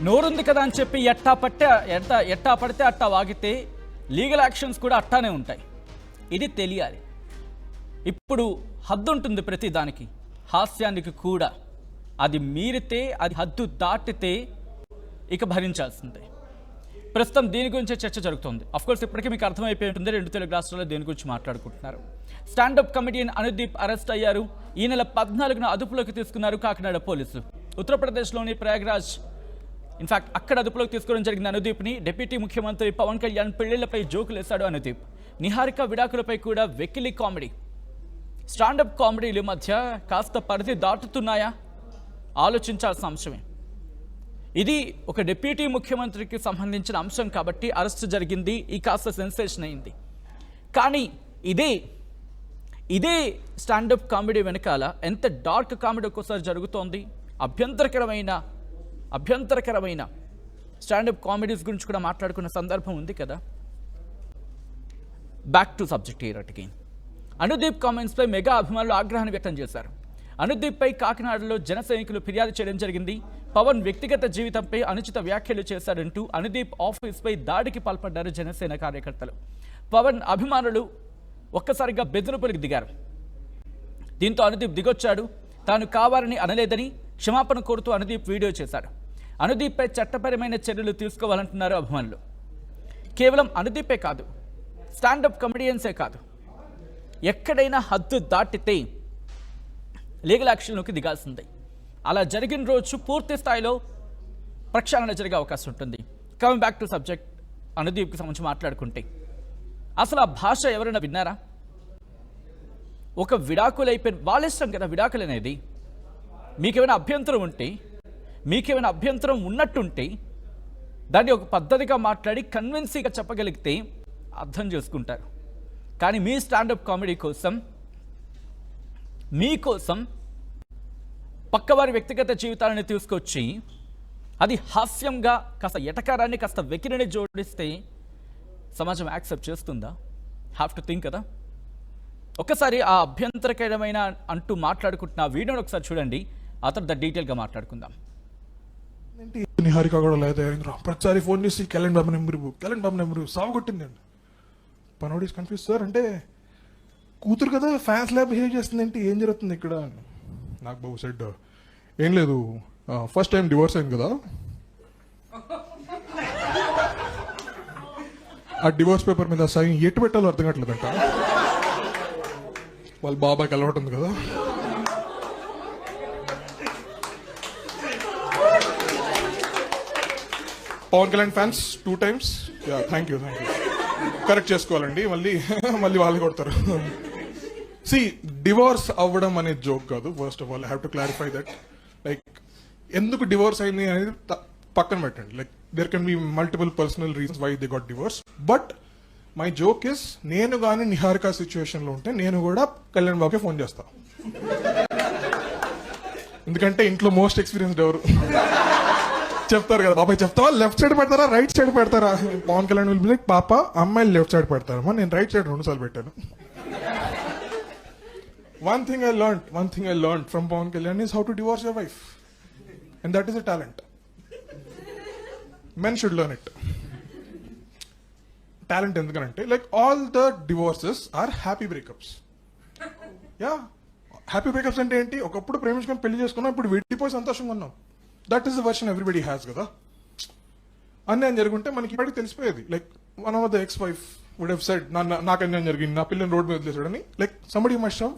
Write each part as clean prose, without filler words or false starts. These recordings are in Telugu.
నోరుంది కదా అని చెప్పి ఎట్టా పడితే అట్టా వాగితే లీగల్ యాక్షన్స్ కూడా అట్టానే ఉంటాయి. ఇది తెలియాలి. ఇప్పుడు హద్దు ఉంటుంది ప్రతి దానికి, హాస్యానికి కూడా. అది మీరితే, అది హద్దు దాటితే ఇక భరించాల్సిందే. ప్రస్తుతం దీని గురించే చర్చ జరుగుతుంది. అఫ్కోర్స్ ఇప్పటికీ మీకు అర్థమైపోయి ఉంటుంది, 2 తెలుగు రాష్ట్రాల్లో దేని గురించి మాట్లాడుకుంటున్నారు. స్టాండప్ కమెడియన్ అనుదీప్ అరెస్ట్ అయ్యారు. ఈ నెల 14న అదుపులోకి తీసుకున్నారు కాకినాడ పోలీసులు. ఉత్తరప్రదేశ్లోని ప్రయాగ్రాజ్ ఇన్ఫాక్ట్ అక్కడ అదుపులోకి తీసుకోవడం జరిగింది అనుదీప్ని. డిప్యూటీ ముఖ్యమంత్రి పవన్ కళ్యాణ్ పెళ్లిళ్లపై జోకులేశాడు అనుదీప్. నిహారిక విడాకులపై కూడా వెకిలి కామెడీ. స్టాండప్ కామెడీల మధ్య కాస్త పరిధి దాటుతున్నాయా? ఆలోచించాల్సిన అంశమే. ఇది ఒక డిప్యూటీ ముఖ్యమంత్రికి సంబంధించిన అంశం కాబట్టి అరెస్ట్ జరిగింది, ఈ కాస్త సెన్సేషన్ అయింది. కానీ ఇదే స్టాండప్ కామెడీ వెనకాల ఎంత డార్క్ కామెడీ ఒక్కోసారి జరుగుతోంది. అభ్యంతరకరమైన స్టాండప్ కామెడీస్ గురించి కూడా మాట్లాడుకున్న సందర్భం ఉంది కదా. Back to subject here again. Anudeep కామెంట్స్పై మెగా అభిమానులు ఆగ్రహాన్ని వ్యక్తం చేశారు. అనుదీప్పై కాకినాడలో జన సైనికులు ఫిర్యాదు చేయడం జరిగింది. పవన్ వ్యక్తిగత జీవితంపై అనుచిత వ్యాఖ్యలు చేశారంటూ అనుదీప్ ఆఫీస్పై దాడికి పాల్పడ్డారు జనసేన కార్యకర్తలు. పవన్ అభిమానులు ఒక్కసారిగా బెదిరింపులకు దిగారు. దీంతో అనుదీప్ దిగొచ్చాడు. తాను కావాలని అనలేదని క్షమాపణ కోరుతూ అనుదీప్ వీడియో చేశాడు. అనుదీప్పై చట్టపరమైన చర్యలు తీసుకోవాలంటున్నారు అభిమానులు. కేవలం అనుదీపే కాదు, స్టాండప్ కమెడియన్సే కాదు, ఎక్కడైనా హద్దు దాటితే లీగల్ యాక్షన్లోకి దిగాల్సిందే. అలా జరిగిన రోజు పూర్తి స్థాయిలో ప్రక్షాళన జరిగే అవకాశం ఉంటుంది. కమింగ్ బ్యాక్ టు సబ్జెక్ట్, అనుదీప్కి సంబంధించి మాట్లాడుకుంటే అసలు ఆ భాష ఎవరైనా విన్నారా? ఒక విడాకులు అయిపోయిన వాళ్ళ ఇష్టం కదా విడాకులు అనేది. మీకేమైనా అభ్యంతరం ఉన్నట్టుంటే దాన్ని ఒక పద్ధతిగా మాట్లాడి కన్విన్సీగా చెప్పగలిగితే అర్థం చేసుకుంటారు. కానీ మీ స్టాండప్ కామెడీ కోసం మీకోసం పక్కవారి వ్యక్తిగత జీవితాలను తీసుకొచ్చి అది హాస్యంగా కాస్త ఎటకారాన్ని కాస్త వెకిరిని జోడిస్తే సమాజం యాక్సెప్ట్ చేస్తుందా? హ్యావ్ టు థింక్ కదా. ఒక్కసారి ఆ అభ్యంతరకరమైన అంటూ మాట్లాడుకుంటున్న వీడియోని ఒకసారి చూడండి, ఆ తర్వాత డీటెయిల్గా మాట్లాడుకుందాం. నిహారిక కూడా లేదా ప్రతిసారి ఫోన్ చేసి కళ్యాణ్ బాబు నెంబరు సాగుకొట్టిందండి. పనోడి కన్ఫ్యూజ్ సార్ అంటే కూతురు కదా ఫ్యాన్స్ ల్యాబ్ బిహేవ్ చేస్తుందంటే ఏం జరుగుతుంది ఇక్కడ? నాకు బాబు సెడ్ ఏం లేదు, ఫస్ట్ టైం డివోర్స్ అయింది కదా, ఆ డివోర్స్ పేపర్ మీద సైన్ ఎటు పెట్టాలో అర్థం కావట్లేదంట. వాళ్ళ బాబాకి అలవాటు ఉంది కదా. Pawan Kalyan fans 2 times. Thank you correct చేసుకోవాలండి, మళ్ళీ వాళ్ళు కొడతారు. సి డివోర్స్ అవ్వడం అనేది జోక్ కాదు. First of all I have to clarify that. Like ఎందుకు డివోర్స్ అయింది అనేది పక్కన పెట్టండి. Like there can be multiple personal reasons why they got divorce. But my joke is, నేను కానీ నిహారిక సిచ్యువేషన్ లో ఉంటే నేను కూడా కళ్యాణ్ బాబుకే ఫోన్ చేస్తా. ఎందుకంటే ఇంట్లో మోస్ట్ ఎక్స్పీరియన్స్డ్ ఎవరు చెప్తారు కదా, బాబాయ్ చెప్తావా లెఫ్ట్ సైడ్ పెడతారా రైట్ సైడ్ పెడతారా? Pawan Kalyan will be like, పాప అమ్మాయిలు లెఫ్ట్ సైడ్ పెడతారమ్మా, నేను రైట్ సైడ్ 2 సార్లు పెట్టాను. One thing I learned from Pawan Kalyan is how to divorce your wife, and that is a talent. Men should learn it. Talent endukante, like all the divorces are happy breakups. Yeah, happy breakups ante enti, okappudu preminchukoni pelli cheskunnam, ippudu vidipoyi santoshanga unnam. That is the version everybody has kada. అన్యాయం జరుగుంటే మనకి ఇప్పటికి తెలిసిపోయేది. Like one of the ex wife would have said, నాకు అన్యాయం జరిగింది, నా పిల్లని రోడ్ మీద వదిలేసాడని. Like somebody must have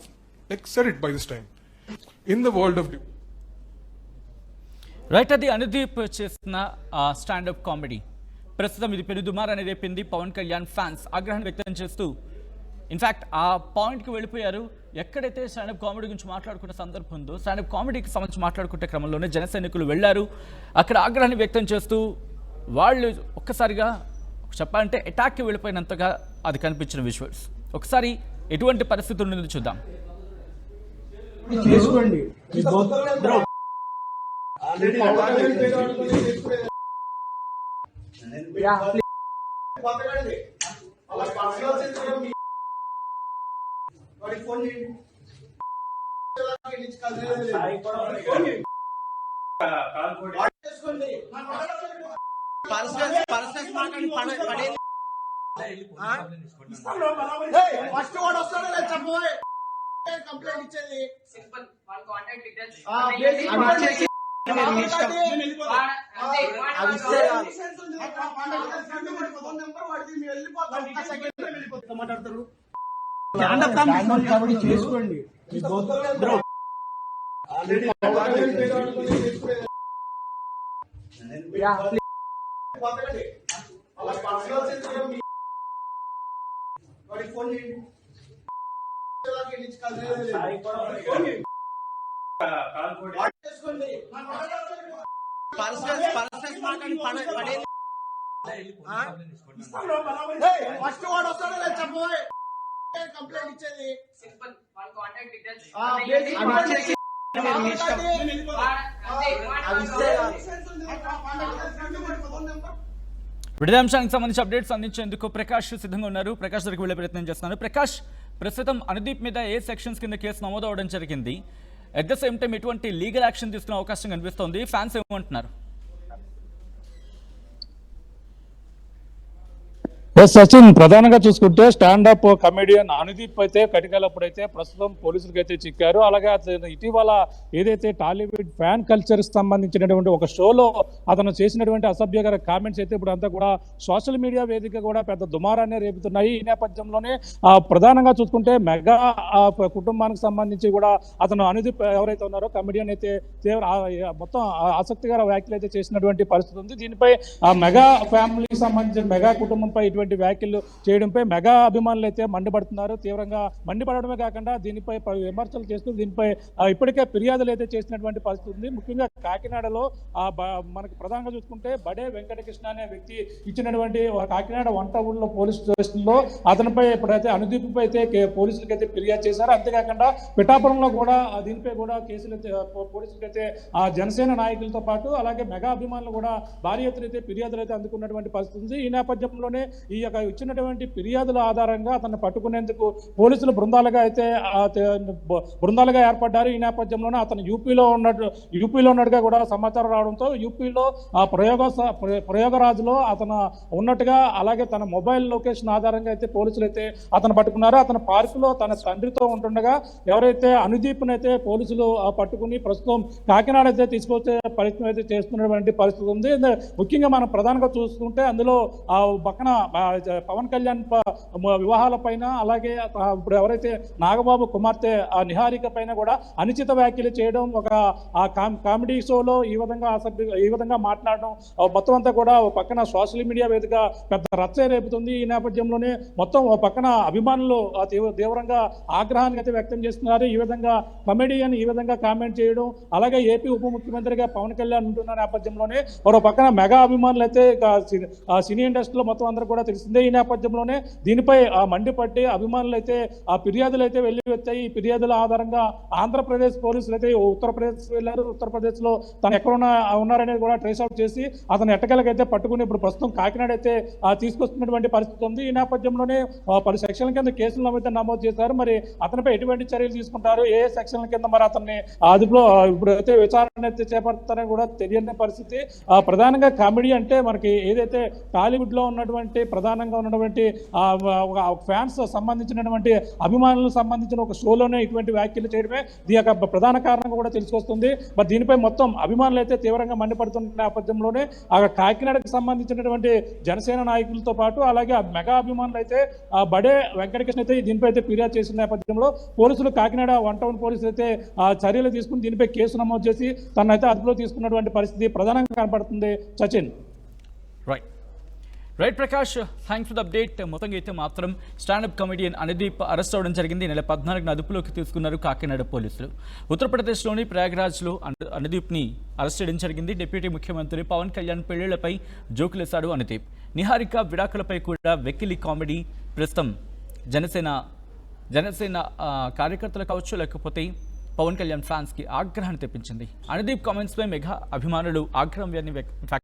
like said it by this time in the world of right. అది అనుదీప్ చేస్తున్న స్టాండప్ కామెడీ. ప్రస్తుతం ఇది పెనుదుమారని రేపింది. పవన్ కళ్యాణ్ ఫ్యాన్స్ ఆగ్రహాన్ని వ్యక్తం చేస్తూ ఇన్ఫాక్ట్ ఆ పాయింట్కి వెళ్ళిపోయారు. ఎక్కడైతే స్టాండప్ కామెడీ గురించి మాట్లాడుకున్న సందర్భం ఉందో, స్టాండప్ కామెడీకి సంబంధించి మాట్లాడుకునే క్రమంలోనే జన సైనికులు వెళ్లారు. అక్కడ ఆగ్రహాన్ని వ్యక్తం చేస్తూ వాళ్ళు ఒక్కసారిగా చెప్పాలంటే అటాక్కి వెళ్ళిపోయినంతగా అది కనిపించిన విజువల్స్. ఒకసారి ఎటువంటి పరిస్థితి ఉండిందో చూద్దాం. చేసుకోండి ఫస్ట్ వాడు వస్తాడో లేదు చెప్పబోయే కంప్లైంట్ ఇచ్చేది మాట్లాడతారు చేసుకోండి ఫోన్ చేయండి ఫస్ట్ వాడు వస్తాడో లేదు చెప్పబోయే కంప్లైంట్ ఇచ్చేది విడదాంశానికి సంబంధించి అప్డేట్స్ అందించేందుకు ప్రకాష్ సిద్ధంగా ఉన్నారు. ప్రకాష్ దగ్గరికి వెళ్లే ప్రయత్నం చేస్తున్నారు. ప్రకాష్, ప్రస్తుతం అనుదీప్ మీద ఏ సెక్షన్స్ కింద కేసు నమోదు అవడం జరిగింది? అట్ ద సేమ్ టైం ఎటువంటి లీగల్ యాక్షన్ తీసుకునే అవకాశం కనిపిస్తోంది? ఫ్యాన్స్ ఏమంటున్నారు? సచిన్, ప్రధానంగా చూసుకుంటే స్టాండప్ కమెడియన్ అనుదీప్ అయితే కటికలప్పుడైతే ప్రస్తుతం పోలీసులకు అయితే చిక్కారు. అలాగే అతను ఇటీవల ఏదైతే టాలీవుడ్ ఫ్యాన్ కల్చర్ సంబంధించినటువంటి ఒక షోలో అతను చేసినటువంటి అసభ్యకర కామెంట్స్ అయితే ఇప్పుడు అంతా కూడా సోషల్ మీడియా వేదిక కూడా పెద్ద దుమారాన్ని రేపుతున్నాయి. ఈ నేపథ్యంలోనే ప్రధానంగా చూసుకుంటే మెగా కుటుంబానికి సంబంధించి కూడా అతను అనుదీప్ ఎవరైతే ఉన్నారో కమెడియన్ అయితే మొత్తం ఆసక్తికర వ్యాఖ్యలు అయితే చేసినటువంటి పరిస్థితి ఉంది. దీనిపై ఆ మెగా ఫ్యామిలీకి సంబంధించిన మెగా కుటుంబంపై ఇటువంటి వ్యాఖ్యలు చేయడంపై మెగా అభిమానులు అయితే మండిపడుతున్నారు. తీవ్రంగా మండిపడడమే కాకుండా దీనిపై విమర్శలు చేస్తూ దీనిపై ఇప్పటికే ఫిర్యాదులు అయితే చేసినటువంటి పరిస్థితి ఉంది. ముఖ్యంగా కాకినాడలో మనకి ప్రధానంగా చూసుకుంటే బడే వెంకటకృష్ణ అనే వ్యక్తి ఇచ్చినటువంటి కాకినాడ వంట ఊళ్ళో పోలీస్ స్టేషన్లో అతనిపై ఇప్పుడైతే అనుదీప్ అయితే పోలీసులకు అయితే ఫిర్యాదు చేశారు. అంతేకాకుండా పిఠాపురంలో కూడా దీనిపై కూడా కేసులు పోలీసులకు అయితే ఆ జనసేన నాయకులతో పాటు అలాగే మెగా అభిమానులు కూడా భారీ ఎత్తున అయితే ఫిర్యాదులు అయితే అందుకున్నటువంటి పరిస్థితి ఉంది. ఈ నేపథ్యంలోనే ఈ యొక్క ఇచ్చినటువంటి ఫిర్యాదుల ఆధారంగా అతన్ని పట్టుకునేందుకు పోలీసులు బృందాలుగా ఏర్పడ్డారు. ఈ నేపథ్యంలోనే అతను యూపీలో ఉన్నట్టుగా కూడా సమాచారం రావడంతో యూపీలో ఆ ప్రయోగరాజులో అతను ఉన్నట్టుగా అలాగే తన మొబైల్ లొకేషన్ ఆధారంగా అయితే పోలీసులు అయితే అతను పట్టుకున్నారు. అతను పార్కులో తన తండ్రితో ఉంటుండగా ఎవరైతే అనుదీప్ని అయితే పోలీసులు పట్టుకుని ప్రస్తుతం కాకినాడ అయితే తీసుకొచ్చే ప్రయత్నం అయితే చేస్తున్నటువంటి పరిస్థితి ఉంది. ముఖ్యంగా మనం ప్రధానంగా చూసుకుంటే అందులో పక్కన పవన్ కళ్యాణ్ వివాహాల పైన అలాగే ఇప్పుడు ఎవరైతే నాగబాబు కుమార్తె నిహారిక పైన కూడా అనుచిత వ్యాఖ్యలు చేయడం, ఒక కామెడీ షోలో ఈ విధంగా మాట్లాడడం మొత్తం అంతా కూడా పక్కన సోషల్ మీడియా వేదిక పెద్ద రచ్చ రేపుతుంది. ఈ నేపథ్యంలోనే మొత్తం పక్కన అభిమానులు తీవ్రంగా ఆగ్రహాన్ని అయితే వ్యక్తం చేస్తున్నారు. ఈ విధంగా కమెడియన్ ఈ విధంగా కామెంట్ చేయడం, అలాగే ఏపీ ఉప ముఖ్యమంత్రిగా పవన్ కళ్యాణ్ ఉంటున్న నేపథ్యంలోనే మరో పక్కన మెగా అభిమానులు అయితే సినీ ఇండస్ట్రీలో మొత్తం అందరూ కూడా తెలిసిందే. ఈ నేపథ్యంలోనే దీనిపై మండిపట్టి అభిమానులు అయితే ఫిర్యాదులు అయితే వెల్లువెత్తాయి. ఈ ఫిర్యాదుల ఆధారంగా ఆంధ్రప్రదేశ్ పోలీసులు అయితే ఉత్తరప్రదేశ్ వెళ్ళారు. ఉత్తరప్రదేశ్ లో తను ఎక్కడ ఉన్నారనేది కూడా ట్రేస్ అవుట్ చేసి అతను ఎట్టకేలకైతే పట్టుకుని ఇప్పుడు ప్రస్తుతం కాకినాడ అయితే తీసుకొస్తున్నటువంటి పరిస్థితి ఉంది. ఈ నేపథ్యంలోనే పలు సెక్షన్ల కింద కేసులు అయితే నమోదు చేశారు. మరి అతనిపై ఎటువంటి చర్యలు తీసుకుంటారు, ఏ సెక్షన్ల కింద మరి అతన్ని అదుపులో ఇప్పుడు అయితే విచారణ అయితే చేపడతారని కూడా తెలియని పరిస్థితి. ప్రధానంగా కామెడీ అంటే మనకి ఏదైతే టాలీవుడ్ లో ఉన్నటువంటి ప్రధానంగా ఉన్నటువంటి ఫ్యాన్స్ సంబంధించినటువంటి అభిమానులకు సంబంధించిన ఒక షోలోనే ఇటువంటి వ్యాఖ్యలు చేయడమే దీని యొక్క ప్రధాన కారణంగా కూడా తెలుసుకొస్తుంది. మరి దీనిపై మొత్తం అభిమానులు అయితే తీవ్రంగా మండిపడుతున్న నేపథ్యంలోనే కాకినాడకు సంబంధించినటువంటి జనసేన నాయకులతో పాటు అలాగే మెగా అభిమానులు అయితే బడే వెంకటకృష్ణ అయితే దీనిపై అయితే ఫిర్యాదు చేసిన నేపథ్యంలో పోలీసులు కాకినాడ వన్ టౌన్ పోలీసులు అయితే చర్యలు తీసుకుని దీనిపై కేసు నమోదు చేసి తనైతే అదుపులో తీసుకున్నటువంటి పరిస్థితి ప్రధానంగా కనపడుతుంది. Sachin. Right Prakash, thanks for the update. మొత్తంగా అయితే మాత్రం స్టాండప్ కమెడియన్ అనుదీప్ అరెస్ట్ అవ్వడం జరిగింది. నెల 14న అదుపులోకి తీసుకున్నారు కాకినాడ పోలీసులు. ఉత్తరప్రదేశ్లోని ప్రయాగ్రాజ్లో అనుదీప్ని అరెస్ట్ చేయడం జరిగింది. డిప్యూటీ ముఖ్యమంత్రి పవన్ కళ్యాణ్ పెళ్లిళ్లపై జోకులేశాడు అనుదీప్. నిహారిక విడాకులపై కూడా వెకిలి కామెడీ ప్రస్తుతం జనసేన కార్యకర్తలు కావచ్చు లేకపోతే పవన్ కళ్యాణ్ ఫ్యాన్స్కి ఆగ్రహాన్ని తెప్పించింది. అనుదీప్ కామెంట్స్పై మెగా అభిమానులు ఆగ్రహం